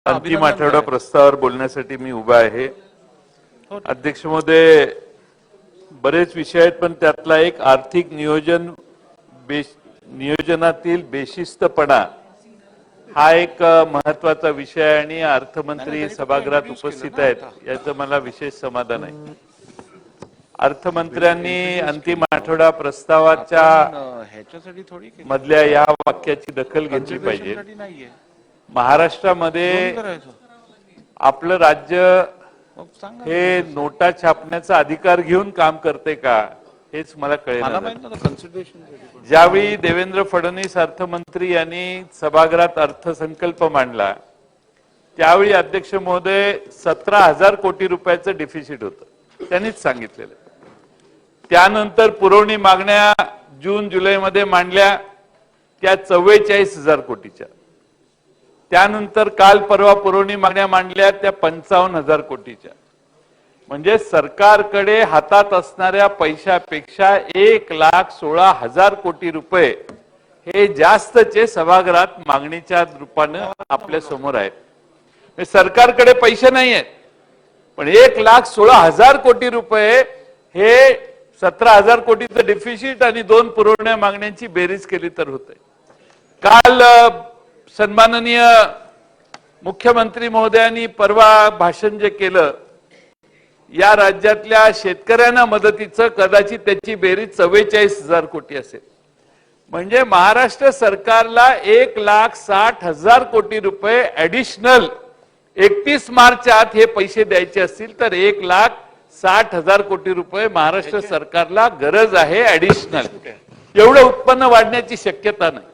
अंतिम आठवडा प्रस्तावावर बोलण्यासाठी मी उभा आहे। अध्यक्ष महोदय, बरेच विषय आहेत, पण त्यातला एक आर्थिक नियोजनातील बेशिस्तपणा हा एक महत्त्वाचा विषय आहे आणि अर्थमंत्री सभागृहात उपस्थित आहेत याचं मला विशेष समाधान आहे। अर्थमंत्र्यांनी अंतिम आठवडा प्रस्तावाच्या मधल्या या वाक्याची दखल घेतली पाहिजे। महाराष्ट्रामध्ये आपलं राज्य हे नोटा छापण्याचा अधिकार घेऊन काम करते का हेच मला कळेना। ज्यावेळी देवेंद्र फडणवीस अर्थमंत्री यांनी सभागृहात अर्थसंकल्प मांडला त्यावेळी अध्यक्ष महोदय 17,000 कोटी रुपयाचं डिफिसिट होतं, त्यांनीच सांगितलेलं। त्यानंतर पुरवणी मागण्या जून जुलै मध्ये मांडल्या त्या 44,000 कोटीच्या, त्यानंतर काल परवा पुरवणी मागण्या मांडल्या त्या 55,000 कोटीच्या। म्हणजे सरकारकडे हातात असणाऱ्या पैशापेक्षा 1,16,000 कोटी रुपये हे जास्तचे सभागृहात मागणीच्या रूपानं आपल्या समोर आहेत। सरकारकडे पैसे नाही आहेत, पण 1,16,000 कोटी रुपये हे 17,000 कोटीचं डिफिसिट आणि 2 पुरवण्या मागण्यांची बेरीज केली तर होते। काल सन्माननीय मुख्यमंत्री महोदयांनी परवा भाषण जे केलं या राज्यातल्या शेतकऱ्यांना मदतीचं कदाचित त्याची बेरीज 44,000 कोटी असेल। म्हणजे महाराष्ट्र सरकारला 1,60,000 कोटी रुपये ऍडिशनल 31 मार्चच्या आत हे पैसे द्यायचे असतील तर 1,60,000 कोटी रुपये महाराष्ट्र सरकारला गरज आहे ऍडिशनल। एवढं उत्पन्न वाढण्याची शक्यता नाही।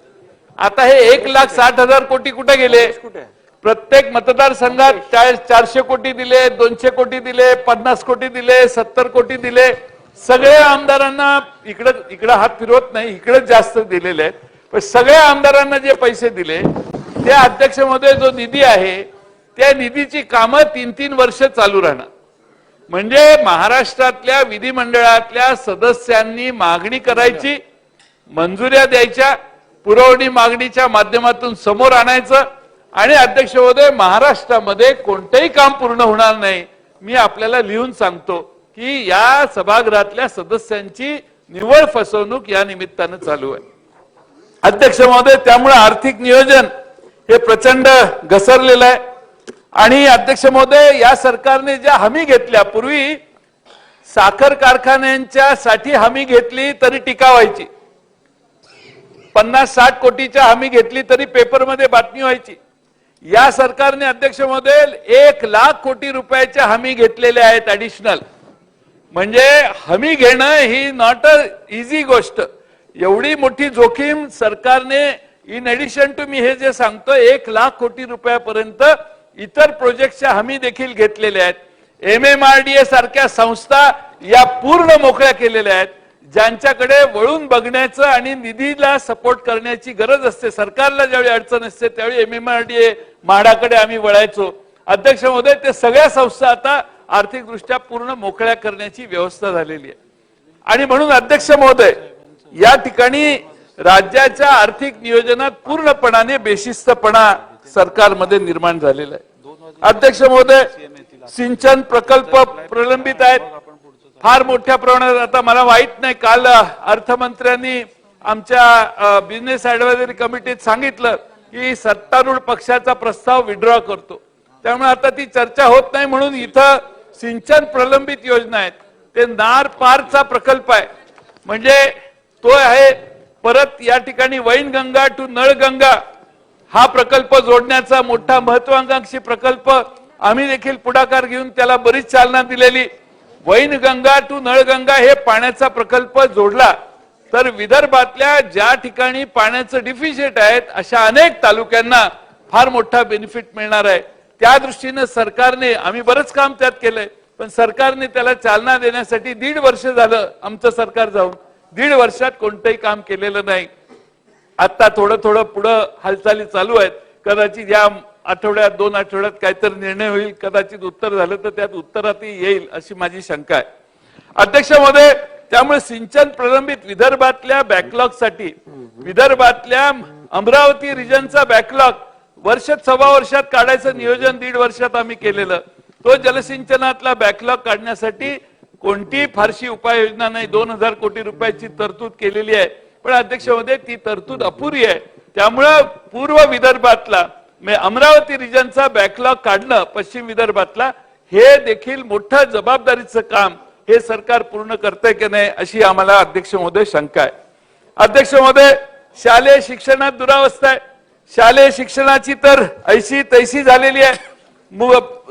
आता हे 1,60,000 कोटी कुठे गेले? प्रत्येक मतदारसंघात 400 कोटी दिले, 200 कोटी दिले, 50 कोटी दिले, 70 कोटी दिले। सगळ्या आमदारांना इकडं हात फिरवत नाही, इकडे जास्त दिलेले आहेत, पण सगळ्या आमदारांना जे पैसे दिले ते अध्यक्ष महोदय जो निधी आहे त्या निधीची कामं 3-3 वर्ष चालू राहणार। म्हणजे महाराष्ट्रातल्या विधिमंडळातल्या सदस्यांनी मागणी करायची, मंजुऱ्या द्यायच्या, पुरवणी मागणीच्या माध्यमातून समोर आणायचं आणि अध्यक्ष महोदय महाराष्ट्रामध्ये कोणतेही काम पूर्ण होणार नाही। मी आपल्याला लिहून सांगतो की या सभागृहातल्या सदस्यांची निव्वळ फसवणूक या निमित्तानं चालू आहे। अध्यक्ष महोदय, त्यामुळे आर्थिक नियोजन हे प्रचंड घसरलेलं आहे आणि अध्यक्ष महोदय या सरकारने ज्या हमी घेतल्या, पूर्वी साखर कारखान्यांच्या साठी हमी घेतली तरी टीका व्हायची, 50-60 कोटीच्या हमी घेतली तरी पेपरमध्ये बातमी व्हायची। या सरकारने अध्यक्ष महोदय 1,00,000 कोटी रुपयाच्या हमी घेतलेल्या आहेत ऍडिशनल। म्हणजे हमी घेणं ही नॉट अ इझी गोष्ट, एवढी मोठी जोखीम सरकारने इन एडिशन टू मी हे जे सांगतो 1,00,000 कोटी रुपयापर्यंत इतर प्रोजेक्टच्या हमी देखील घेतलेल्या आहेत। MMRDA सारख्या संस्था या पूर्ण मोकळ्या केलेल्या आहेत, ज्यांच्याकडे वळून बघण्याचं आणि निधीला सपोर्ट करण्याची गरज असते। सरकारला ज्यावेळी अडचण असते त्यावेळी MMRDA म्हाडाकडे आम्ही वळायचो। अध्यक्ष महोदय, ते सगळ्या संस्था आता आर्थिकदृष्ट्या पूर्ण मोकळ्या करण्याची व्यवस्था झालेली आहे आणि म्हणून अध्यक्ष महोदय या ठिकाणी राज्याच्या आर्थिक नियोजनात पूर्णपणाने बेशिस्तपणा सरकारमध्ये निर्माण झालेला आहे। अध्यक्ष महोदय, सिंचन प्रकल्प प्रलंबित आहेत फार मोठ्या प्रमाणात। आता मला माहित नाही, काल अर्थमंत्र्यांनी आमच्या बिझनेस ऍडवायझरी कमिटीत सांगितलं की सत्तारूढ पक्षाचा प्रस्ताव विड्रॉ करतो, त्यामुळे आता ती चर्चा होत नाही। म्हणून इथं सिंचन प्रलंबित योजना आहेत, ते नार पारचा प्रकल्प आहे, म्हणजे तो आहे। परत या ठिकाणी वैनगंगा टू नळगंगा हा प्रकल्प जोडण्याचा मोठा महत्वाकांक्षी प्रकल्प आम्ही देखील पुढाकार घेऊन त्याला बरीच चालना दिलेली। वैनगंगा टू नळगंगा हे पाण्याचा प्रकल्प जोडला तर विदर्भातल्या ज्या ठिकाणी पाण्याचं डिफिसिट आहेत अशा अनेक तालुक्यांना फार मोठा बेनिफिट मिळणार आहे। त्या दृष्टीने सरकारने, आम्ही बरंच काम त्यात केलंय, पण सरकारने त्याला चालना देण्यासाठी 1.5 वर्ष झालं आमचं सरकार जाऊन, 1.5 वर्षात कोणतंही काम केलेलं नाही। आता थोडं थोडं पुढं हालचाली चालू आहेत, कदाचित या आठवड्यात 2 आठवड्यात काहीतरी निर्णय होईल, कदाचित उत्तर झालं तर त्यात उत्तरातही येईल अशी माझी शंका आहे। अध्यक्ष महोदय, त्यामुळे सिंचन प्रलंबित विदर्भातल्या बॅकलॉग साठी, विदर्भातल्या अमरावती रिजनचा बॅकलॉग वर्ष सव्वा वर्षात काढायचं नियोजन 1.5 वर्षात आम्ही केलेलं. तो जलसिंचनातला बॅकलॉग काढण्यासाठी कोणती फारशी उपाययोजना नाही. 2000 कोटी रुपयाची तरतूद केलेली आहे, पण अध्यक्ष महोदय ती तरतूद अपुरी आहे. त्यामुळे पूर्व विदर्भातला अमरावती रिजनचा बॅकलॉग काढणं, पश्चिम विदर्भातला, हे देखील मोठं जबाबदारीचं काम हे सरकार पूर्ण करतंय की नाही अशी आम्हाला अध्यक्ष महोदय शंका आहे. अध्यक्ष महोदय, शालेय शिक्षणात दुरावस्था आहे. शालेय शिक्षणाची तर ऐशी तैसी झालेली आहे.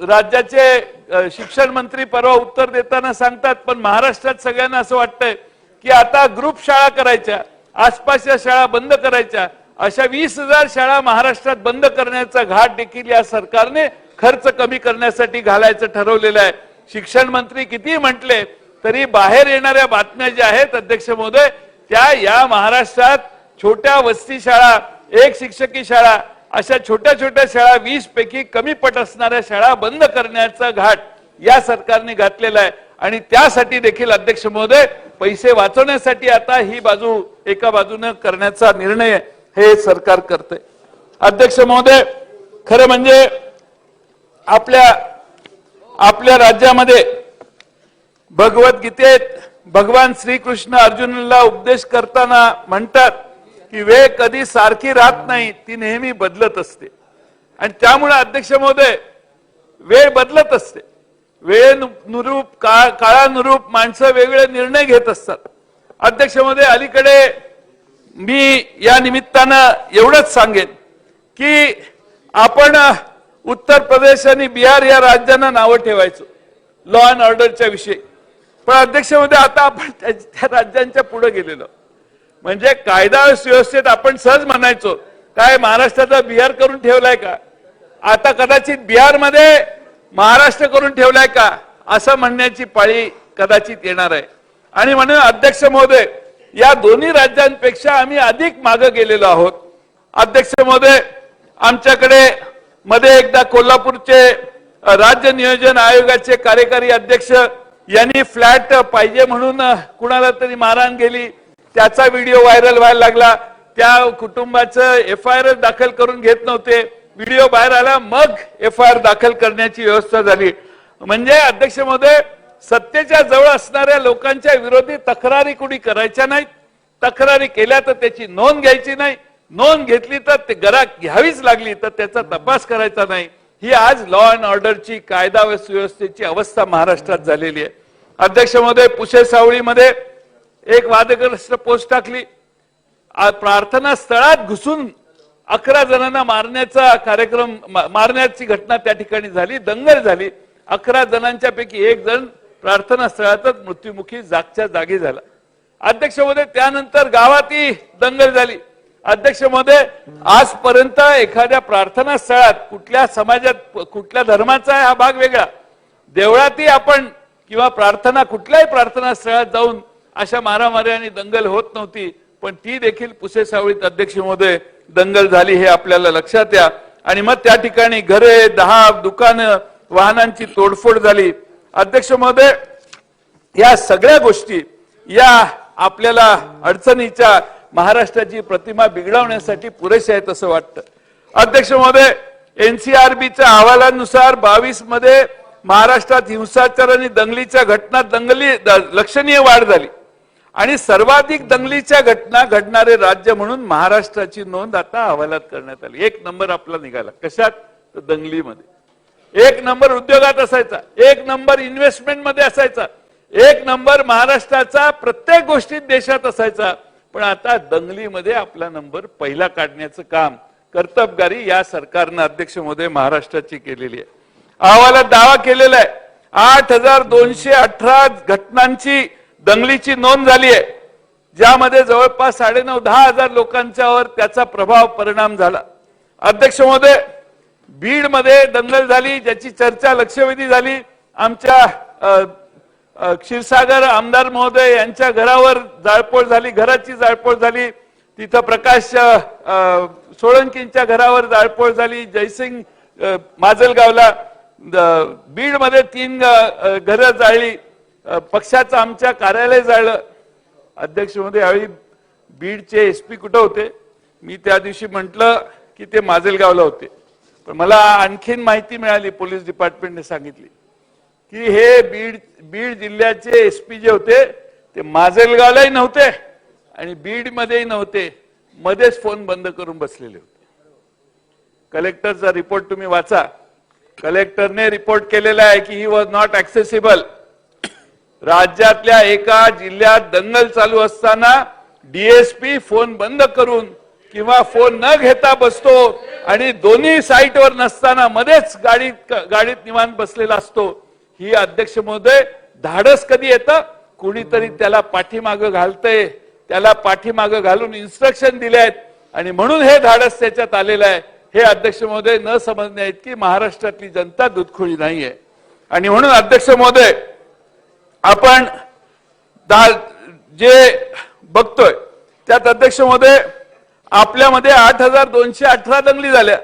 राज्याचे शिक्षण मंत्री परवा उत्तर देताना सांगतात, पण महाराष्ट्रात सगळ्यांना असं वाटतंय की आता ग्रुप शाळा करायच्या, आसपासच्या शाळा बंद करायच्या. अशा 20,000 शाळा महाराष्ट्रात बंद करण्याचा घाट देखील या सरकारने खर्च कमी करण्यासाठी घालायचं ठरवलेलं आहे. शिक्षण मंत्री किती म्हटले तरी बाहेर येणाऱ्या बातम्या ज्या आहेत अध्यक्ष महोदय, त्या या महाराष्ट्रात छोट्या वस्ती शाळा, एक शिक्षकी शाळा, अशा छोट्या छोट्या शाळा, 20 पैकी कमी पट असणाऱ्या शाळा बंद करण्याचा घाट या सरकारने घातलेला आहे. आणि त्यासाठी देखील अध्यक्ष महोदय पैसे वाचवण्यासाठी आता ही बाजू एका बाजूने करण्याचा निर्णय हे सरकार करते. अध्यक्ष महोदय, खरं म्हणजे आपल्या राज्यामध्ये भगवद्गीतेत भगवान श्रीकृष्ण अर्जुनाला उपदेश करताना म्हणतात की वेळ कधी सारखी राहत नाही, ती नेहमी बदलत असते. आणि त्यामुळे अध्यक्ष महोदय वेळ बदलत असते. वेळेनुरूप काळानुरूप माणसं वेगवेगळे निर्णय घेत असतात. अध्यक्ष महोदय, अलीकडे मी या निमित्तानं एवढंच सांगेन की आपण उत्तर प्रदेश आणि बिहार या राज्यांना नावं ठेवायचो लॉ अँड ऑर्डरच्या विषयी, पण अध्यक्ष महोदय आता आपण त्या राज्यांच्या पुढे गेलेलो. म्हणजे कायदा सुव्यवस्थेत आपण सहज म्हणायचो काय महाराष्ट्राचा बिहार करून ठेवलाय का, आता कदाचित बिहारमध्ये महाराष्ट्र करून ठेवलाय का असं म्हणण्याची पाळी कदाचित येणार आहे. आणि म्हणून अध्यक्ष महोदय, या दोन्ही राज्यांपेक्षा आम्ही अधिक मागे गेलेलो आहोत. अध्यक्ष महोदय, आमच्याकडे मध्ये एकदा कोल्हापूरचे राज्य नियोजन आयोगाचे कार्यकारी अध्यक्ष यांनी फ्लॅट पाहिजे म्हणून कुणाला तरी मारहाण केली, त्याचा व्हिडिओ व्हायरल व्हायला लागला. त्या कुटुंबाचं FIR दाखल करून घेत नव्हते, व्हिडिओ बाहेर आला, मग FIR दाखल करण्याची व्यवस्था झाली. म्हणजे अध्यक्ष महोदय, सत्तेच्या जवळ असणाऱ्या लोकांच्या विरोधी तक्रारी कुणी करायच्या नाहीत. तक्रारी केल्या तर त्याची नोंद घ्यायची नाही, नोंद घेतली तर ते गराक घ्यावीच लागली तर त्याचा तपास करायचा नाही. ही आज लॉ अँड ऑर्डरची, कायदा व सुव्यवस्थेची अवस्था महाराष्ट्रात झालेली आहे. अध्यक्ष महोदय, पुशे सावळीमध्ये एक वादग्रस्त पोस्ट टाकली. प्रार्थना स्थळात घुसून 11 जणांना मारण्याचा कार्यक्रम, मारण्याची घटना त्या ठिकाणी झाली, दंगल झाली. 11 जणांच्या पैकी 1 जण प्रार्थना स्थळातच मृत्युमुखी जागच्या जागी झाला. अध्यक्ष महोदय, त्यानंतर गावातही दंगल झाली. अध्यक्ष महोदय, आजपर्यंत एखाद्या प्रार्थना स्थळात, कुठल्या समाजात, कुठल्या धर्माचा आहे हा भाग वेगळा, देवळातही आपण किंवा प्रार्थना, कुठल्याही प्रार्थना स्थळात जाऊन अशा मारामारी आणि दंगल होत नव्हती, पण ती देखील पुसे सावळीत अध्यक्ष महोदय दंगल झाली, हे आपल्याला लक्षात या. आणि मग त्या ठिकाणी घरे, 10 दुकानं, वाहनांची तोडफोड झाली. अध्यक्ष महोदय, या सगळ्या गोष्टी या आपल्याला अडचणीच्या महाराष्ट्राची प्रतिमा बिघडवण्यासाठी पुरेसे आहेत असं वाटतं. अध्यक्ष महोदय, NCRBच्या अहवालानुसार 22 मध्ये महाराष्ट्रात हिंसाचार आणि दंगलीच्या घटनात लक्षणीय वाढ झाली आणि सर्वाधिक दंगलीच्या घटना घडणारे राज्य म्हणून महाराष्ट्राची नोंद आता अहवालात करण्यात आली. 1 नंबर आपला निघाला. कशात? तर दंगलीमध्ये. 1 नंबर उद्योगात असायचा, 1 नंबर इन्व्हेस्टमेंट मध्ये असायचा, 1 नंबर महाराष्ट्राचा प्रत्येक गोष्टीत देशात असायचा. पण आता दंगलीमध्ये आपला नंबर पहिला काढण्याचं काम कर्तबगारी या सरकारनं अध्यक्ष महोदय महाराष्ट्राची केलेली आहे. अहवालात दावा केलेला आहे 8,218 घटनांची दंगलीची नोंद झाली आहे, ज्यामध्ये जवळपास 9,500-10 हजार लोकांच्यावर त्याचा परिणाम झाला. अध्यक्ष महोदय, बीड मध्ये दंगल झाली, ज्याची चर्चा लक्षवेधी झाली. आमच्या क्षीरसागर आमदार महोदय यांच्या घरावर जाळपोळ झाली, घराची जाळपोळ झाली. तिथं प्रकाश सोळंकींच्या घरावर जाळपोळ झाली. जयसिंग माजलगावला, बीड मध्ये 3 घरं जाळली. पक्षाचं आमच्या कार्यालय जाळलं. अध्यक्ष महोदय, यावेळी बीडचे SP कुठं होते? मी त्या दिवशी म्हटलं की ते माजलगावला होते. पण मला आणखीन माहिती मिळाली, पोलीस डिपार्टमेंटने सांगितली की हे बीड जिल्ह्याचे एसपी जे होते ते माजलगावलाही नव्हते आणि बीड मध्येही नव्हते, मध्येच फोन बंद करून बसलेले होते. कलेक्टरचा रिपोर्ट तुम्ही वाचा. कलेक्टरने रिपोर्ट केलेला आहे की ही वॉज नॉट ऍक्सेसिबल. राज्यातल्या एका जिल्ह्यात दंगल चालू असताना डीएसपी फोन बंद करून किंवा फोन न घेता बसतो आणि दोन्ही साईटवर नसताना मध्येच गाडीत निवांत बसलेला असतो. ही अध्यक्ष महोदय धाडस कधी येतं? कुणीतरी त्याला पाठीमागं घालतंय, त्याला पाठीमागं घालून इन्स्ट्रक्शन दिले आहेत आणि म्हणून हे धाडस त्याच्यात आलेलं आहे. हे अध्यक्ष महोदय न समजणे की महाराष्ट्रातली जनता दुधखोळी नाहीये. आणि म्हणून अध्यक्ष महोदय आपण जे बघतोय त्यात अध्यक्ष महोदय आपल्यामध्ये 8,218 दंगली झाल्या.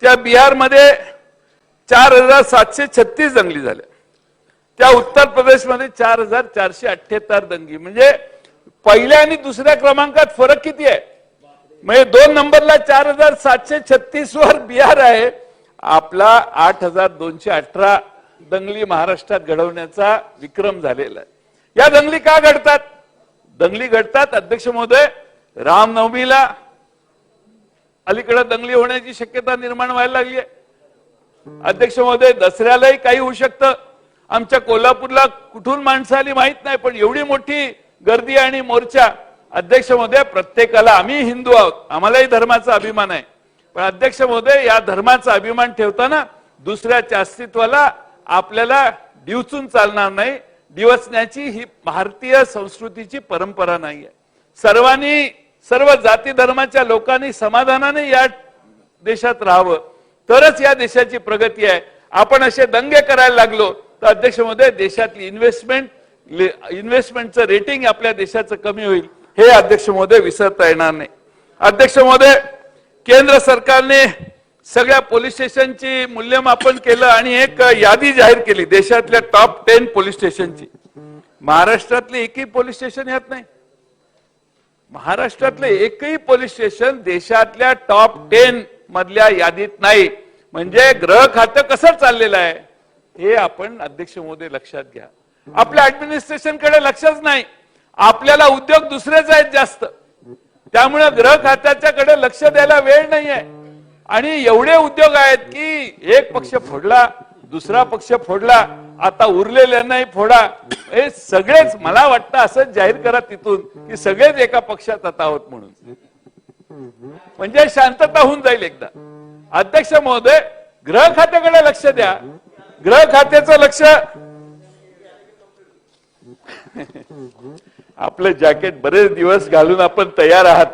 त्या बिहारमध्ये 4,736 दंगली झाल्या. त्या उत्तर प्रदेशमध्ये 4,478 दंगली. म्हणजे पहिल्या आणि दुसऱ्या क्रमांकात फरक किती आहे? म्हणजे 2 नंबरला 4,736 वर बिहार आहे. आपला 8,218 दंगली महाराष्ट्रात घडवण्याचा विक्रम झालेला आहे. या दंगली का घडतात? दंगली घडतात अध्यक्ष महोदय रामनवमीला अलीकडे दंगली होण्याची शक्यता निर्माण व्हायला लागली आहे. अध्यक्ष महोदय दसऱ्यालाही काही होऊ शकतं. आमच्या कोल्हापूरला कुठून माणसं आली माहित नाही, पण एवढी मोठी गर्दी आणि मोर्चा. अध्यक्ष महोदय प्रत्येकाला, आम्ही हिंदू आहोत, आम्हालाही धर्माचा अभिमान आहे, पण अध्यक्ष महोदय या धर्माचा अभिमान ठेवताना दुसऱ्याच्या अस्तित्वाला आपल्याला डिवचून चालणार नाही. डिवचण्याची ही भारतीय संस्कृतीची परंपरा नाही आहे. सर्वांनी, सर्व जाती धर्माच्या लोकांनी समाधानाने या देशात राहावं, तरच या देशाची प्रगती आहे. आपण असे दंगे करायला लागलो तर अध्यक्ष महोदय देशातली इन्व्हेस्टमेंटचं रेटिंग आपल्या देशाचं कमी होईल. हे अध्यक्ष महोदय विसरता येणार नाही. अध्यक्ष महोदय केंद्र सरकारने सगळ्या पोलीस स्टेशनची मूल्यमापन केलं आणि एक यादी जाहीर केली देशातल्या टॉप 10 पोलीस स्टेशनची. महाराष्ट्रातले एकही पोलीस स्टेशन यात नाही. महाराष्ट्रातले एकही पोलीस स्टेशन देशातल्या टॉप 10 मधल्या यादीत नाही. म्हणजे गृह खातं कसं चाललेलं आहे हे आपण अध्यक्ष महोदय लक्षात घ्या. आपल्या ऍडमिनिस्ट्रेशन कडे लक्षच नाही. आपल्याला उद्योग दुसरेच आहेत जास्त, त्यामुळे गृह खात्याच्या कडे लक्ष द्यायला वेळ नाहीये. आणि एवढे उद्योग आहेत की एक पक्ष फोडला, दुसरा पक्ष फोडला, आता उरलेल्यांनाही फोडा. हे सगळेच मला वाटतं असं जाहीर करा तिथून की सगळेच एका पक्षात आता आहोत म्हणून, म्हणजे शांतता होऊन जाईल एकदा. अध्यक्ष महोदय गृह खात्याकडे लक्ष द्या. गृह खात्याचं लक्ष, आपलं जॅकेट बरेच दिवस घालून आपण तयार आहात.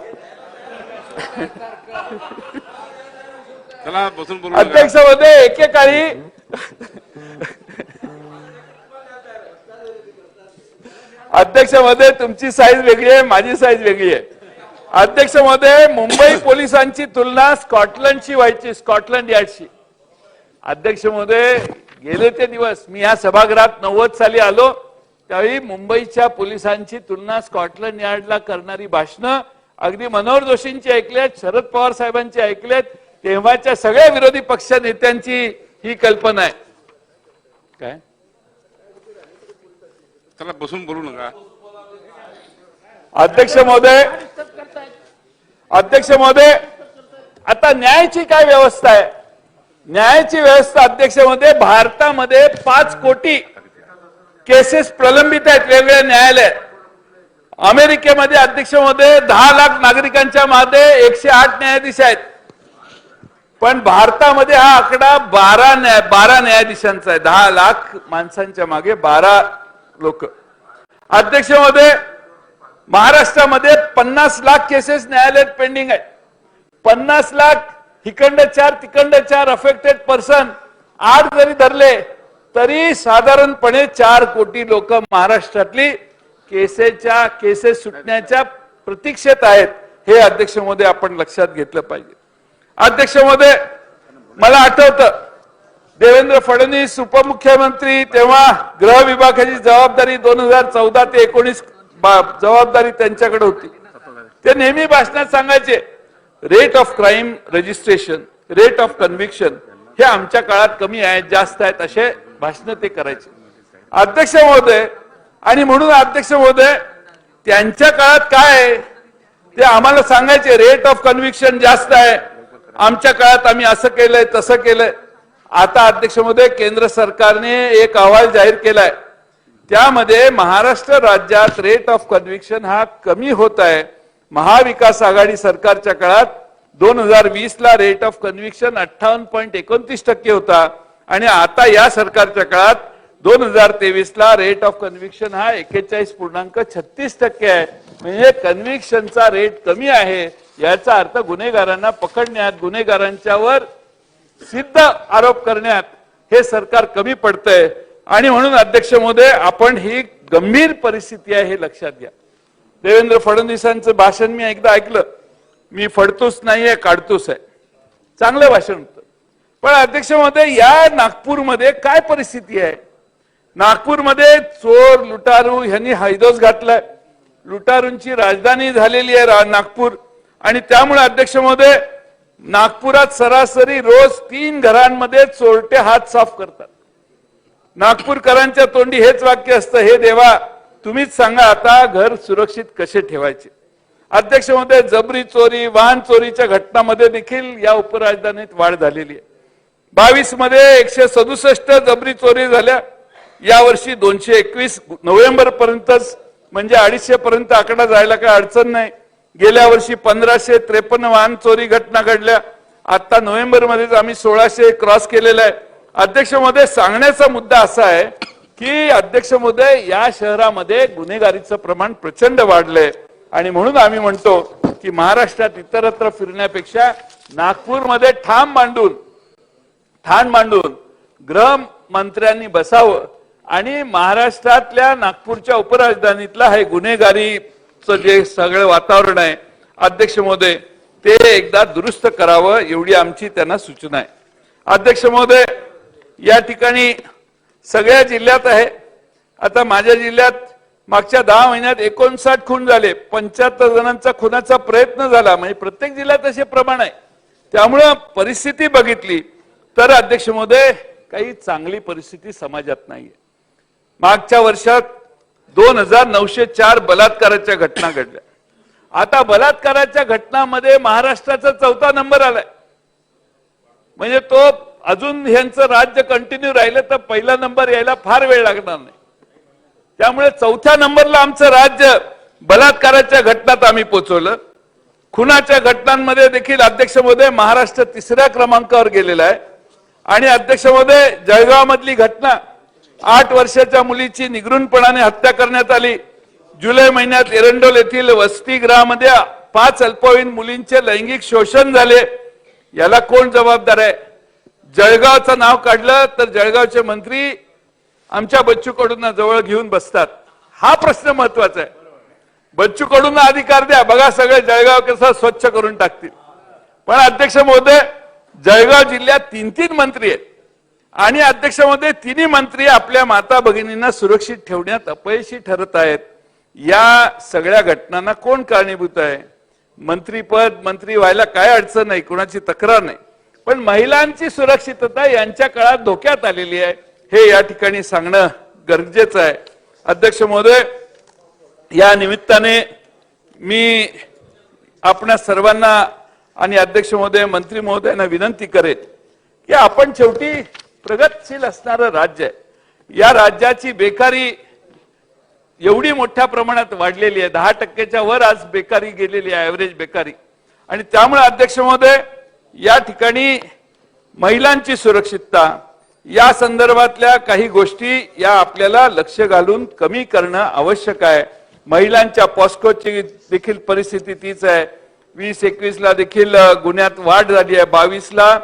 अध्यक्ष महोदय एकेकाळी अध्यक्ष महोदय तुमची साईज वेगळी आहे, माझी साईज वेगळी आहे. अध्यक्ष महोदय मुंबई पोलिसांची तुलना स्कॉटलंडशी व्हायची, स्कॉटलंड यार्डशी. अध्यक्ष महोदय गेले ते दिवस, मी या सभागृहात 90 साली आलो त्यावेळी मुंबईच्या पोलिसांची तुलना स्कॉटलंड यार्डला करणारी भाषणं अगदी मनोहर जोशींची ऐकलेत, शरद पवार साहेबांची ऐकलेत. तेव्हाच्या सगळ्या विरोधी पक्ष नेत्यांची ही कल्पना आहे. काय त्याला बसून बोलू नका. अध्यक्ष महोदय आता न्यायाची काय व्यवस्था आहे? न्यायाची व्यवस्था अध्यक्ष महोदय भारतामध्ये 5 कोटी केसेस प्रलंबित आहेत वेगवेगळ्या न्यायालयात. अमेरिकेमध्ये अध्यक्ष महोदय 10 लाख नागरिकांच्या मागे 108 न्यायाधीश आहेत. पण भारतामध्ये हा आकडा 12 न्यायाधीशांचा आहे. 10 लाख माणसांच्या मागे 12 लोक. अध्यक्ष महोदय महाराष्ट्रामध्ये 50 लाख केसेस न्यायालयात पेंडिंग आहेत. 50 लाख इकडं 4 तिकडं 4 अफेक्टेड पर्सन 8 जरी धरले तरी साधारणपणे 4 कोटी लोक महाराष्ट्रातली केसेस सुटण्याच्या प्रतीक्षेत आहेत. हे अध्यक्ष महोदय आपण लक्षात घेतलं पाहिजे. अध्यक्ष महोदय मला आठवतं देवेंद्र फडणवीस उपमुख्यमंत्री तेव्हा गृह विभागाची जबाबदारी 2014 ते 19 जबाबदारी त्यांच्याकडे होती. ते नेहमी भाषणात सांगायचे rate of crime registration, rate of conviction हे आमच्या काळात कमी आहेत, जास्त आहेत, असे भाषण ते करायचे. अध्यक्ष महोदय, आणि म्हणून अध्यक्ष महोदय त्यांच्या काळात काय आहे ते आम्हाला सांगायचे. रेट ऑफ कन्व्हिक्शन जास्त आहे, आमच्या काळात आम्ही असं केलंय तसं केलंय. आता अध्यक्ष महोदय केंद्र सरकारने एक अहवाल जाहीर केलाय, त्यामध्ये महाराष्ट्र राज्यात रेट ऑफ कन्व्हिक्शन हा कमी होत आहे. महाविकास आघाडी सरकारच्या काळात 2020 ला रेट ऑफ कन्व्हिक्शन 58.29% होता आणि आता या सरकारच्या काळात 2023 ला रेट ऑफ कन्व्हिक्शन हा 41.36% आहे. म्हणजे कन्व्हिक्शनचा रेट कमी आहे, याचा अर्थ गुन्हेगारांना पकडण्यात, गुन्हेगारांच्यावर सिद्ध आरोप करण्यात हे सरकार कमी पडतंय. आणि म्हणून अध्यक्ष महोदय आपण ही गंभीर परिस्थिती आहे हे लक्षात घ्या. देवेंद्र फडणवीसांचं भाषण मी एकदा ऐकलं, मी फडतूस नाहीये काढतूस आहे, चांगलं भाषण होतं. पण अध्यक्ष महोदय या नागपूरमध्ये काय परिस्थिती आहे? नागपूरमध्ये चोर लुटारू यांनी हैदोस घातलाय, लुटारूंची राजधानी झालेली आहे नागपूर. आणि त्यामुळे अध्यक्ष महोदय नागपुरात सरासरी रोज 3 घरांमध्ये चोरटे हात साफ करतात. नागपूरकरांच्या तोंडी हेच वाक्य असतं, हे देवा तुम्हीच सांगा आता घर सुरक्षित कसे ठेवायचे. अध्यक्ष महोदय जबरी चोरी, वाहन चोरीच्या घटनांमध्ये देखील या उपराजधानीत वाढ झालेली आहे. 22 मध्ये 167 जबरी चोरी झाल्या, यावर्षी 221 नोव्हेंबर पर्यंतच, म्हणजे 250 पर्यंत आकडा जायला काही अडचण नाही. गेल्या वर्षी 1553 वाहन चोरी घटना घडल्या, आता नोव्हेंबर मध्येच आम्ही 1600 क्रॉस केलेला आहे. अध्यक्ष महोदय सांगण्याचा मुद्दा असा आहे की अध्यक्ष महोदय या शहरामध्ये गुन्हेगारीचं प्रमाण प्रचंड वाढलंय आणि म्हणून आम्ही म्हणतो की महाराष्ट्रात इतरत्र फिरण्यापेक्षा नागपूरमध्ये ठाण मांडून गृहमंत्र्यांनी बसावं आणि महाराष्ट्रातल्या नागपूरच्या उपराजधानीतला हे गुन्हेगारीचं जे सगळं वातावरण आहे अध्यक्ष महोदय ते एकदा दुरुस्त करावं, एवढी आमची त्यांना सूचना आहे. अध्यक्ष महोदय या ठिकाणी सगळ्या जिल्ह्यात आहे. आता माझ्या जिल्ह्यात मागच्या 10 महिन्यात 59 खून झाले, 75 जणांचा खुनाचा प्रयत्न झाला. म्हणजे प्रत्येक जिल्ह्यात असे प्रमाण आहे. त्यामुळे परिस्थिती बघितली तर अध्यक्ष महोदय काही चांगली परिस्थिती समाजात नाहीये. मागच्या वर्षात 2904 बलात्काराच्या घटना घडल्या. आता बलात्काराच्या घटनांमध्ये महाराष्ट्राचा 4था नंबर आलाय. म्हणजे तो अजून यांचं राज्य कंटिन्यू राहिलं तर पहिला नंबर यायला फार वेळ लागणार नाही. त्यामुळे 4थ्या नंबरला आमचं राज्य बलात्काराच्या घटनात आम्ही पोहोचवलं. खुनाच्या घटनांमध्ये देखील अध्यक्ष महोदय महाराष्ट्र 3ऱ्या क्रमांकावर गेलेला आहे. आणि अध्यक्ष महोदय जळगाव मधली घटना, 8 वर्षाच्या मुलीची निगृणपणाने हत्या करण्यात आली. जुलै महिन्यात एरंडोल येथील वसतिगृहामध्ये 5 अल्पवयीन मुलींचे लैंगिक शोषण झाले. याला कोण जबाबदार आहे? जळगावचं नाव काढलं तर जळगावचे मंत्री आमच्या बच्चू कडूंना जवळ घेऊन बसतात. हा प्रश्न महत्वाचा आहे. बच्चू कडूंना अधिकार द्या, बघा सगळे जळगाव कसं स्वच्छ करून टाकतील. पण अध्यक्ष महोदय जळगाव जिल्ह्यात 3 मंत्री आहेत आणि अध्यक्ष महोदय 3 मंत्री आपल्या माता भगिनींना सुरक्षित ठेवण्यात अपयशी ठरत आहेत. या सगळ्या घटनांना कोण कारणीभूत आहे? मंत्रीपद, मंत्री व्हायला काय अडचण नाही, कोणाची तक्रार नाही, पण महिलांची सुरक्षितता यांच्या काळात धोक्यात आलेली आहे, हे या ठिकाणी सांगणं गरजेचं आहे. अध्यक्ष महोदय या निमित्ताने मी आपणा सर्वांना आणि अध्यक्ष महोदय, मंत्री महोदयांना विनंती करेन की आपण शेवटी प्रगतशील असणारं राज्य आहे. या राज्याची बेकारी एवढी मोठ्या प्रमाणात वाढलेली आहे, 10% वर आज बेकारी गेलेली आहे, ऍव्हरेज बेकारी. आणि त्यामुळे अध्यक्ष महोदय या ठिकाणी महिलांची सुरक्षितता या संदर्भातल्या काही गोष्टी या आपल्याला लक्ष घालून कमी करणं आवश्यक आहे. महिलांच्या पॉस्कोची देखील परिस्थिती तीच आहे. 2021 ला देखील गुन्ह्यात वाढ झाली आहे. 22 ला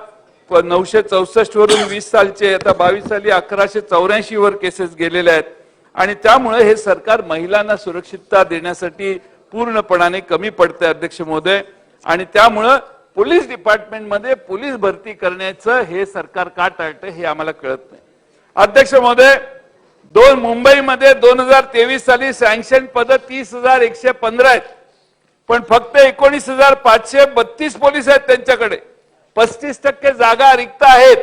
964 वरून 20 सालचे आता 22 साली 1184 वर केसेस गेलेले आहेत. आणि त्यामुळे हे सरकार महिलांना सुरक्षितता देण्यासाठी पूर्णपणाने कमी पडते अध्यक्ष महोदय. आणि त्यामुळे पोलीस डिपार्टमेंटमध्ये पोलीस भरती करण्याचं हे सरकार का टाळतं हे आम्हाला कळत नाही. अध्यक्ष महोदय मुंबईमध्ये 2023 साली सँक्शन पद 30,115 आहेत, पण फक्त 19,532 पोलीस आहेत त्यांच्याकडे. 35% जागा रिक्त आहेत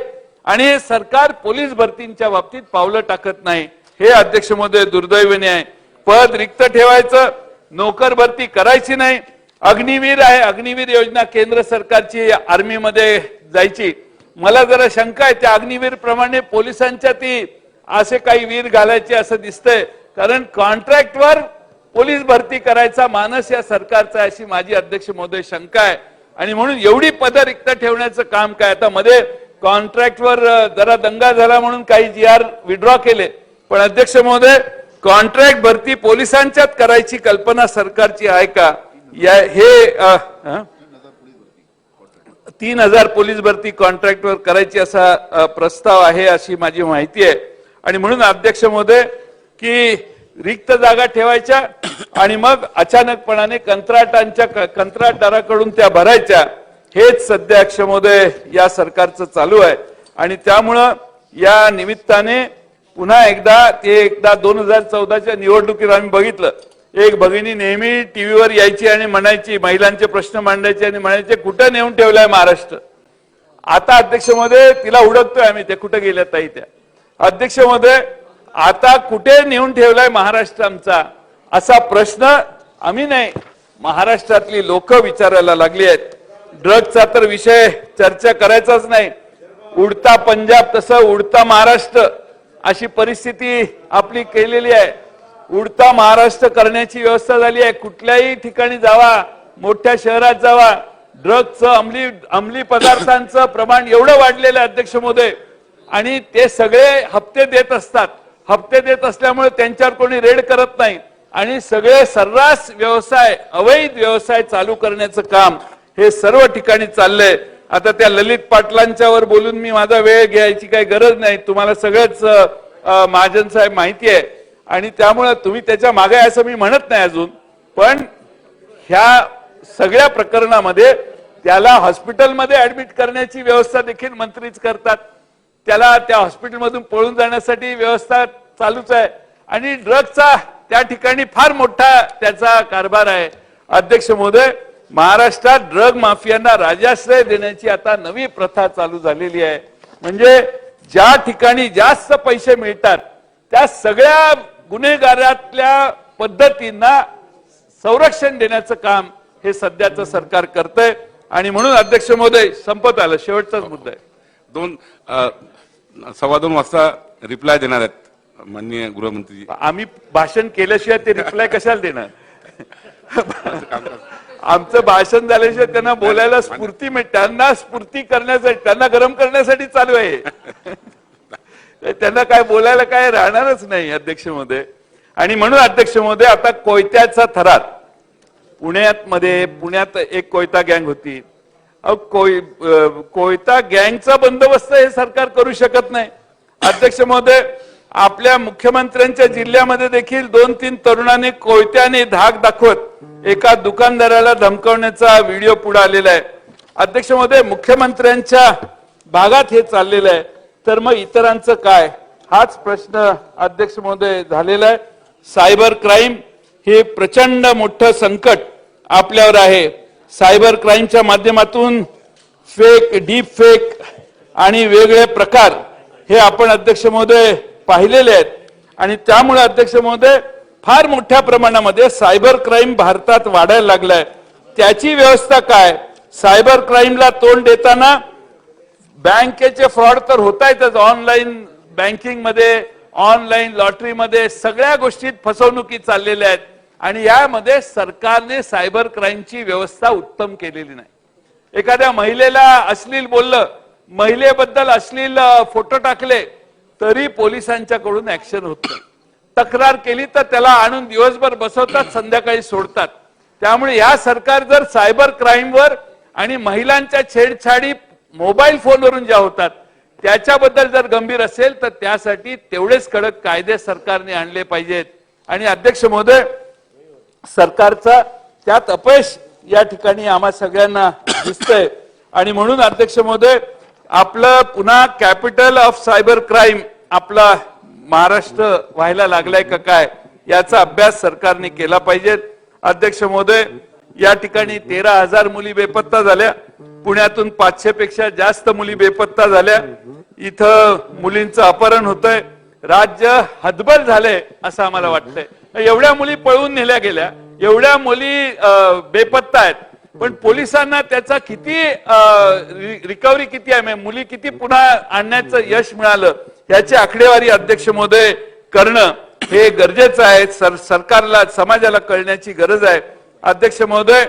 आणि हे सरकार पोलीस भरतींच्या बाबतीत पावलं टाकत नाही. हे अध्यक्ष महोदय दुर्दैवाने आहे. पद रिक्त ठेवायचं, नोकर भरती करायची नाही. अग्निवीर आहे, अग्निवीर योजना केंद्र सरकारची आर्मीमध्ये जायची. मला जरा शंका आहे त्या अग्निवीर प्रमाणे पोलिसांच्या ती असे काही वीर घालायचे असं दिसतंय, कारण कॉन्ट्रॅक्टवर पोलीस भरती करायचा मानस या सरकारचा अशी माझी अध्यक्ष महोदय शंका आहे. आणि म्हणून एवढी पदं रिक्त ठेवण्याचं काम काय. आता मध्ये कॉन्ट्रॅक्टवर जरा दंगा झाला म्हणून काही GR विड्रॉ केले, पण अध्यक्ष महोदय कॉन्ट्रॅक्ट भरती पोलिसांच्यात करायची कल्पना सरकारची आहे का. हे 3,000 पोलीस भरती कॉन्ट्रॅक्टवर करायची असा प्रस्ताव आहे अशी माझी माहिती आहे. आणि म्हणून अध्यक्ष महोदय की रिक्त जागा ठेवायच्या आणि मग अचानकपणाने कंत्राटदाराकडून त्या भरायच्या. हेच सध्या अध्यक्ष महोदय या सरकारचं चालू आहे. आणि त्यामुळं या निमित्ताने पुन्हा एकदा 2014च्या निवडणुकीत आम्ही बघितलं, एक भगिनी नेहमी टीव्हीवर यायची आणि म्हणायची, महिलांचे प्रश्न मांडायचे आणि म्हणायचे कुठं नेऊन ठेवलाय महाराष्ट्र. आता अध्यक्ष महोदय तिला हुडकतोय आम्ही, ते कुठं गेल्या ताई त्या. अध्यक्ष महोदय आता कुठे नेऊन ठेवलाय महाराष्ट्र आमचा असा प्रश्न आम्ही नाही, महाराष्ट्रातली लोक विचारायला लागली आहेत. ड्रग्जचा तर विषय चर्चा करायचाच नाही. उडता पंजाब तसं उडता महाराष्ट्र अशी परिस्थिती आपली केलेली आहे. उडता महाराष्ट्र करण्याची व्यवस्था झाली आहे. कुठल्याही ठिकाणी जावा, मोठ्या शहरात जावा, ड्रग्जचं अंमली पदार्थांचं प्रमाण एवढं वाढलेलं आहे अध्यक्ष महोदय. आणि ते सगळे हप्ते देत असतात. हप्ते देत असल्यामुळे त्यांच्यावर कोणी रेड करत नाही आणि सगळे सर्रास व्यवसाय, अवैध व्यवसाय चालू करण्याचं काम हे सर्व ठिकाणी चाललंय. आता त्या ललित पाटलांच्यावर बोलून मी माझा वेळ घ्यायची काही गरज नाही. तुम्हाला सगळंच महाजन साहेब माहिती आहे आणि त्यामुळे तुम्ही त्याच्या मागे असं मी म्हणत नाही अजून. पण ह्या सगळ्या प्रकरणामध्ये त्याला हॉस्पिटलमध्ये ऍडमिट करण्याची व्यवस्था देखील मंत्रीच करतात. त्याला त्या हॉस्पिटलमधून पळून जाण्यासाठी व्यवस्था चालूच आहे आणि ड्रग्जचा त्या ठिकाणी फार मोठा त्याचा कारभार आहे. अध्यक्ष महोदय महाराष्ट्रात ड्रग माफियांना राजाश्रय देण्याची आता नवी प्रथा चालू झालेली आहे. म्हणजे ज्या ठिकाणी जास्त पैसे मिळतात त्या सगळ्या गुन्हेगारातल्या पद्धतींना संरक्षण देण्याचं काम हे सध्याचं सरकार करतंय. आणि म्हणून अध्यक्ष महोदय संपत आलं, शेवटचाच मुद्दा आहे. 2:15 वाजता रिप्लाय देणार आहेत माननीय गृहमंत्री. आम्ही भाषण केल्याशिवाय ते रिप्लाय कशाला देणार. आमचं भाषण झाल्याशिवाय त्यांना बोलायला स्फूर्ती मिळते. त्यांना स्फूर्ती करण्यासाठी, त्यांना गरम करण्यासाठी चालू आहे. त्यांना काय बोलायला काय राहणारच नाही अध्यक्ष महोदय. आणि म्हणून अध्यक्ष महोदय आता कोयत्याचा थरार पुण्यात एक कोयता गँग होती. कोयता गँगचा बंदोबस्त हे सरकार करू शकत नाही. अध्यक्ष महोदय आपल्या मुख्यमंत्र्यांच्या जिल्ह्यामध्ये देखील 2-3 तरुणांनी कोयत्याने धाक दाखवत एका दुकानदाराला धमकावण्याचा व्हिडिओ पुढे आलेला आहे. अध्यक्ष महोदय मुख्यमंत्र्यांच्या भागात हे चाललेलं आहे तर मग इतरांचं काय, हाच प्रश्न अध्यक्ष महोदय झालेला आहे. सायबर क्राईम हे प्रचंड मोठं संकट आपल्यावर आहे. सायबर क्राईमच्या माध्यमातून डीप फेक आणि वेगळे प्रकार हे आपण अध्यक्ष महोदय पाहिलेले आहेत. आणि त्यामुळे अध्यक्ष महोदय फार मोठ्या प्रमाणामध्ये सायबर क्राईम भारतात वाढायला लागलाय. त्याची व्यवस्था काय. सायबर क्राईमला तोंड देताना बँकेचे फ्रॉड तर होत आहेतच, ऑनलाईन बँकिंग मध्ये, ऑनलाईन लॉटरीमध्ये सगळ्या गोष्टीत फसवणुकी चाललेल्या आहेत. आणि यामध्ये सरकारने सायबर क्राईमची व्यवस्था उत्तम केलेली नाही. एखाद्या महिलेला अश्लील बोललं, महिलेबद्दल अश्लील फोटो टाकले तरी पोलिसांच्याकडून ऍक्शन होत नाही. तक्रार केली तर त्याला आणून दिवसभर बसवतात, संध्याकाळी सोडतात. त्यामुळे या सरकार जर सायबर क्राईमवर आणि महिलांच्या छेडछाडी मोबाईल फोनवरून ज्या होतात त्याच्याबद्दल जर गंभीर असेल तर त्यासाठी तेवढेच कडक कायदे सरकारने आणले पाहिजेत. आणि अध्यक्ष महोदय सरकारचा त्यात अपयश या ठिकाणी आम्हा सगळ्यांना दिसतंय. आणि म्हणून अध्यक्ष महोदय आपलं पुन्हा कॅपिटल ऑफ सायबर क्राईम आपला महाराष्ट्र व्हायला लागलाय का काय याचा अभ्यास सरकारने केला पाहिजे. अध्यक्ष महोदय या ठिकाणी 13,000 मुली बेपत्ता झाल्या. पुण्यातून 500 पेक्षा जास्त मुली बेपत्ता झाल्या. इथं मुलींचं अपहरण होतंय. राज्य हतबल झालंय असं आम्हाला वाटतंय. एवढ्या मुली पळवून नेल्या गेल्या, एवढ्या मुली बेपत्ता आहेत, पण पोलिसांना त्याचा किती रिकव्हरी किती आहे, मुली किती पुन्हा आणण्याचं यश मिळालं याची आकडेवारी अध्यक्ष महोदय करणं हे गरजेचं आहे. सरकारला समाजाला कळण्याची गरज आहे. अध्यक्ष महोदय,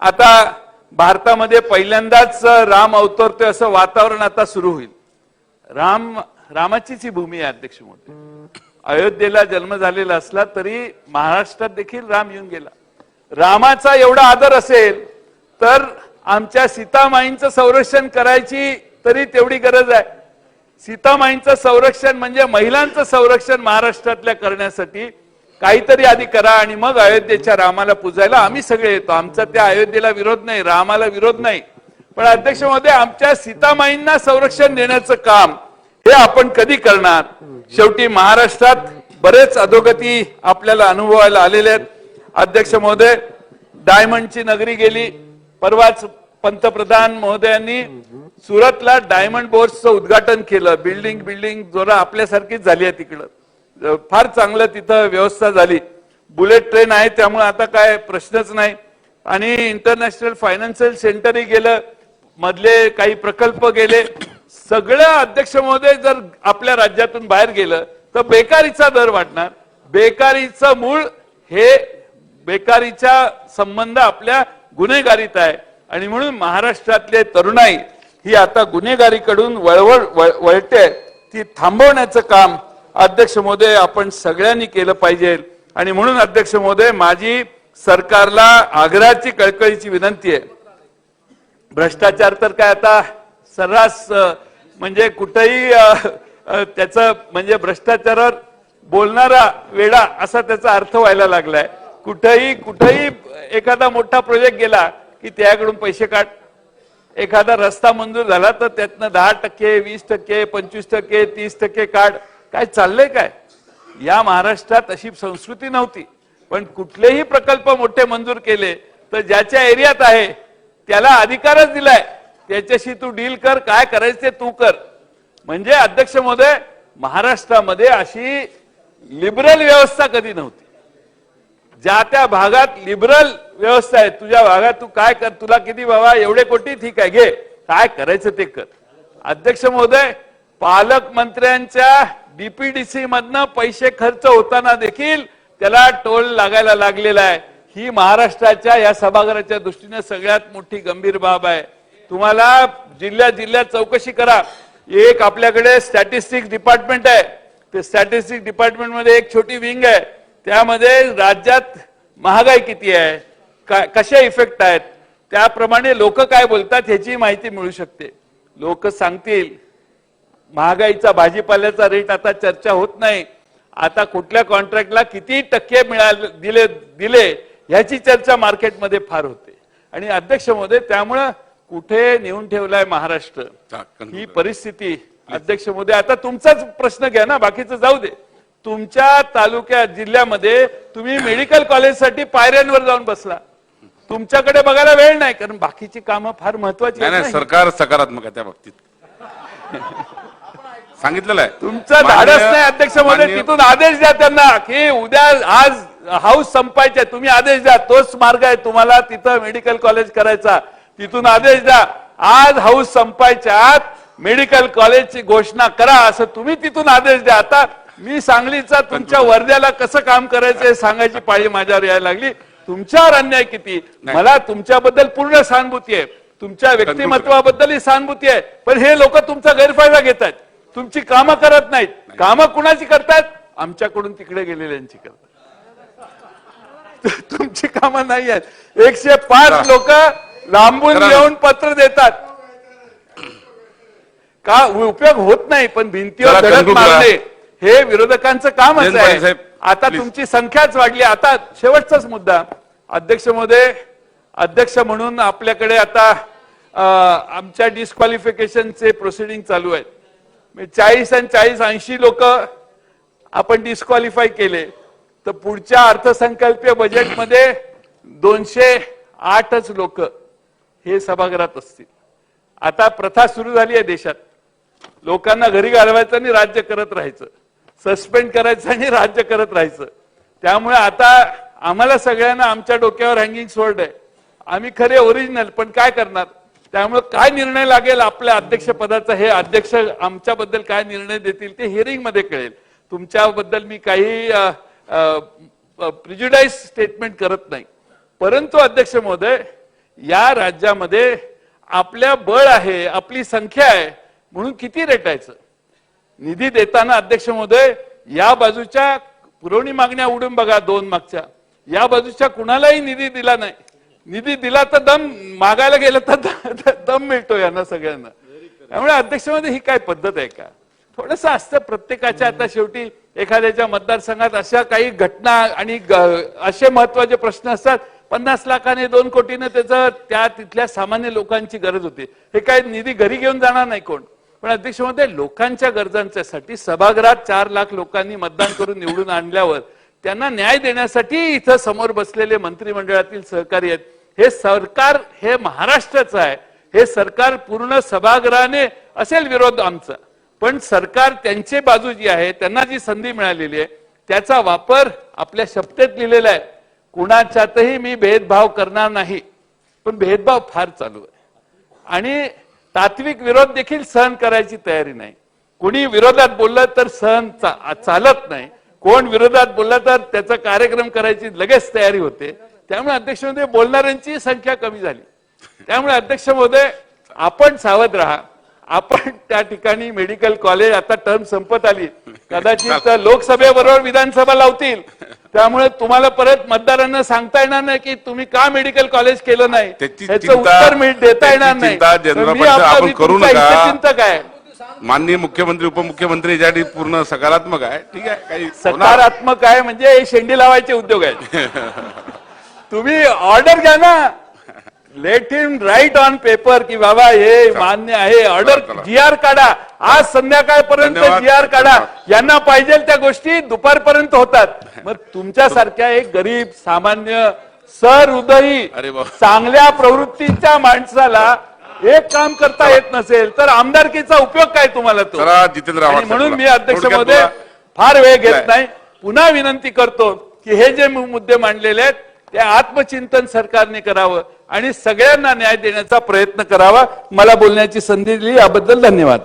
आता भारतामध्ये पहिल्यांदाच राम अवतरतोय असं वातावरण आता सुरू होईल. रामाचीच ही भूमी आहे अध्यक्ष महोदय. अयोध्येला जन्म झालेला असला तरी महाराष्ट्रात देखील राम येऊन गेला. रामाचा एवढा आदर असेल तर आमच्या सीतामाईंचं संरक्षण करायची तरी तेवढी गरज आहे. सीतामाईंचं संरक्षण म्हणजे महिलांचं संरक्षण महाराष्ट्रातल्या करण्यासाठी काहीतरी आधी करा आणि मग अयोध्येच्या रामाला पूजायला आम्ही सगळे येतो. आमचा त्या अयोध्येला विरोध नाही, रामाला विरोध नाही, पण अध्यक्ष महोदय आमच्या सीतामाईंना संरक्षण देण्याचं काम हे आपण कधी करणार? शेवटी महाराष्ट्रात बरेच अधोगती आपल्याला अनुभवायला आलेले आहेत. अध्यक्ष महोदय, डायमंडची नगरी गेली. परवाच पंतप्रधान महोदयांनी सुरतला डायमंड बोर्सचं उद्घाटन केलं. बिल्डिंग जोरा आपल्यासारखीच झाली आहे तिकडं. फार चांगलं तिथं व्यवस्था झाली. बुलेट ट्रेन आहे त्यामुळे आता काय प्रश्नच नाही. आणि इंटरनॅशनल फायनान्शियल सेंटरही गेलं, मधले काही प्रकल्प गेले. सगळं अध्यक्ष महोदय जर आपल्या राज्यातून बाहेर गेलं तर बेकारीचा दर वाढणार. बेकारीचं मूळ हे बेकारीचा संबंध आपल्या गुन्हेगारीत आहे आणि म्हणून महाराष्ट्रातले तरुणाई ही आता गुन्हेगारीकडून वळते. ती थांबवण्याचं काम अध्यक्ष महोदय आपण सगळ्यांनी केलं पाहिजे. आणि म्हणून अध्यक्ष महोदय माझी सरकारला आग्रहाची कळकळीची विनंती आहे. भ्रष्टाचार तर काय आता सर्रास म्हणजे कुठेही त्याचं म्हणजे भ्रष्टाचारावर बोलणारा वेडा असा त्याचा अर्थ व्हायला लागलाय. कुठेही एखादा मोठा प्रोजेक्ट गेला की त्याकडून पैसे काढ. एखादा रस्ता मंजूर झाला तर त्यातनं 10%, 20%, 25%, 30% काढ. काय चाललंय काय? या महाराष्ट्रात अशी संस्कृती नव्हती. पण कुठलेही प्रकल्प मोठे मंजूर केले तर ज्याच्या एरियात आहे त्याला अधिकारच दिलाय. त्याच्याशी तू डील कर, काय करायचं ते तू कर. म्हणजे अध्यक्ष महोदय महाराष्ट्रामध्ये अशी लिबरल व्यवस्था कधी नव्हती. ज्या त्या भागात लिबरल व्यवस्था आहे. तुझ्या भागात तू काय कर, तुला किती बाबा एवढे कोटी, ठीक आहे घे, काय करायचं ते कर. अध्यक्ष महोदय पालकमंत्र्यांच्या डीपीडीसी मधनं पैसे खर्च होताना देखील त्याला टोल लागायला लागलेला आहे. ही महाराष्ट्राच्या या सभागृहाच्या दृष्टीने सगळ्यात मोठी गंभीर बाब आहे. तुम्हाला जिल्ह्यात चौकशी करा. एक आपल्याकडे स्टॅटिस्टिक्स डिपार्टमेंट आहे. ते स्टॅटिस्टिक्स डिपार्टमेंट मध्ये एक छोटी विंग आहे. त्यामध्ये राज्यात महागाई किती आहे, कशा इफेक्ट आहेत, त्याप्रमाणे लोक काय बोलतात ह्याची माहिती मिळू शकते. लोक सांगतील महागाईचा भाजीपाल्याचा रेट आता चर्चा होत नाही. आता कुठल्या कॉन्ट्रॅक्टला किती टक्के दिले ह्याची चर्चा मार्केटमध्ये फार होते. आणि अध्यक्ष महोदय त्यामुळं कुठे नेऊन ठेवलाय महाराष्ट्र ही परिस्थिती. अध्यक्ष महोदय आता तुमचाच प्रश्न घ्या ना, बाकीचं जाऊ दे. तुमच्या तालुक्यात जिल्ह्यामध्ये तुम्ही मेडिकल कॉलेजसाठी पायऱ्यांवर जाऊन बसला. तुमच्याकडे बघायला वेळ नाही कारण बाकीची कामं फार महत्वाची नाही. सरकार सकारात्मक आहे त्या बाबतीत. सांगितलेलं आहे. तुमचं धाडस नाही अध्यक्ष महोदय. तिथून आदेश द्या त्यांना की उद्या आज हाऊस संपायचे, तुम्ही आदेश द्या. तोच मार्ग आहे तुम्हाला तिथं मेडिकल कॉलेज करायचा. तिथून आदेश द्या आज हाऊस संपायच्या आत मेडिकल कॉलेजची घोषणा करा असं तुम्ही तिथून आदेश द्या. आता मी सांगलीचा तुमच्या वर्ध्याला कसं काम करायचं हे सांगायची पाळी माझ्यावर यायला लागली. तुमच्यावर अन्याय किती. मला तुमच्याबद्दल पूर्ण सहानुभूती आहे, तुमच्या व्यक्तिमत्वाबद्दलही सहानुभूती आहे, पण हे लोक तुमचा गैरफायदा घेत आहेत. तुमची कामं करत नाहीत. कामं कुणाची करतायत? आमच्याकडून तिकडे गेलेल्यांची करतात. तुमची कामं नाही आहेत. 105 लोक लांबून येऊन पत्र देतात. का उपयोग होत नाही, पण भिंतीवर धडक मारणे हे विरोधकांचं कामच आहे. आता तुमची संख्याच वाढली. आता शेवटचाच मुद्दा अध्यक्ष महोदय, अध्यक्ष म्हणून आपल्याकडे आता आमच्या डिस्क्वालिफिकेशनचे प्रोसिडिंग चालू आहेत. 40 आणि 40 80 लोक आपण डिस्क्वालिफाय केले तर पुढच्या अर्थसंकल्पीय बजेटमध्ये 200 8च लोक हे सभागृहात असतील. आता प्रथा सुरू झाली आहे देशात, लोकांना घरी घालवायचं आणि राज्य करत राहायचं, सस्पेंड करायचं आणि राज्य करत राहायचं. त्यामुळे आता आम्हाला सगळ्यांना आमच्या डोक्यावर हँगिंग स्वॉर्ड आहे. आम्ही खरे ओरिजिनल, पण काय करणार. त्यामुळे काय निर्णय लागेल आपल्या अध्यक्षपदाचा, हे अध्यक्ष आमच्याबद्दल काय निर्णय देतील ते हिअरिंग मध्ये कळेल. तुमच्याबद्दल मी काही प्रिज्युडाइज स्टेटमेंट करत नाही. परंतु अध्यक्ष महोदय, या राज्यामध्ये आपल्या बळ आहे, आपली संख्या आहे म्हणून किती रेटायचं. निधी देताना अध्यक्ष महोदय या बाजूच्या पुरवणी मागण्या उडून बघा, 2 मागच्या, या बाजूच्या कुणालाही निधी दिला नाही. निधी दिला तर दम, मागायला गेलं तर दम मिळतो यांना सगळ्यांना. त्यामुळे अध्यक्ष महोदय ही काय पद्धत आहे का. थोडंसं असतं प्रत्येकाच्या, आता शेवटी एखाद्याच्या मतदारसंघात अशा काही घटना आणि असे महत्वाचे प्रश्न असतात, 50 लाखाने 2 कोटीने त्याचं त्या तिथल्या सामान्य लोकांची गरज होती. हे काय निधी घरी घेऊन जाणार नाही कोण. पण अध्यक्ष महोदय, लोकांच्या गरजांसाठी सभागृहात 4 लाख लोकांनी मतदान करून निवडून आणल्यावर त्यांना न्याय देण्यासाठी इथं समोर बसलेले मंत्रिमंडळातील सहकारी आहेत. हे सरकार हे महाराष्ट्राचं आहे. हे सरकार पूर्ण सभागृहाने असेल विरोध आमचा, पण सरकार त्यांची बाजू जी आहे, त्यांना जी संधी मिळालेली आहे त्याचा वापर आपल्या शपथेत लिहिलेला आहे. कुणाच्यातही मी भेदभाव करणार नाही, पण भेदभाव फार चालू आहे आणि तात्विक विरोध देखील सहन करायची तयारी नाही. कोणी विरोधात बोललं तर सहन चालत नाही, कोण विरोधात बोलला तर त्याचा कार्यक्रम करायची लगेच तयारी होते. त्यामुळे अध्यक्ष महोदय, बोलणाऱ्यांची संख्या कमी झाली. त्यामुळे अध्यक्ष महोदय, आपण सावध राहा. आपण त्या ठिकाणी मेडिकल कॉलेज, आता टर्म संपत आली, कदाचित लोकसभेबरोबर विधानसभा लावतील. त्यामुळे तुम्हाला परत मतदारांना सांगता येणार नाही की तुम्ही का मेडिकल कॉलेज केलं नाही, त्याचं उत्तर देता येणार नाही. चिंतक आहे. माननीय मुख्यमंत्री उपमुख्यमंत्री यासाठी पूर्ण सकारात्मक आहे. ठीक आहे, काही सकारात्मक आहे म्हणजे शेंडी लावायचे उद्योग आहेत. तुम्ही ऑर्डर घ्या ना, let him write on paper की बाबा हे मान्य आहे. ऑर्डर GR काढा, आज संध्याकाळपर्यंत GR काढा. यांना पाहिजे त्या गोष्टी दुपारपर्यंत होतात. मग तुमच्यासारख्या एक गरीब सामान्य सहृदयी चांगल्या प्रवृत्तीच्या माणसाला एक काम करता येत नसेल तर आमदारकीचा उपयोग काय तुम्हाला तो. म्हणून मी अध्यक्ष महोदय फार वेळ घेत नाही, पुन्हा विनंती करतो की हे जे मुद्दे मांडलेले आहेत ते आत्मचिंतन सरकारने करावं आणि सगळ्यांना न्याय देण्याचा प्रयत्न करावा. मला बोलण्याची संधी दिली याबद्दल धन्यवाद.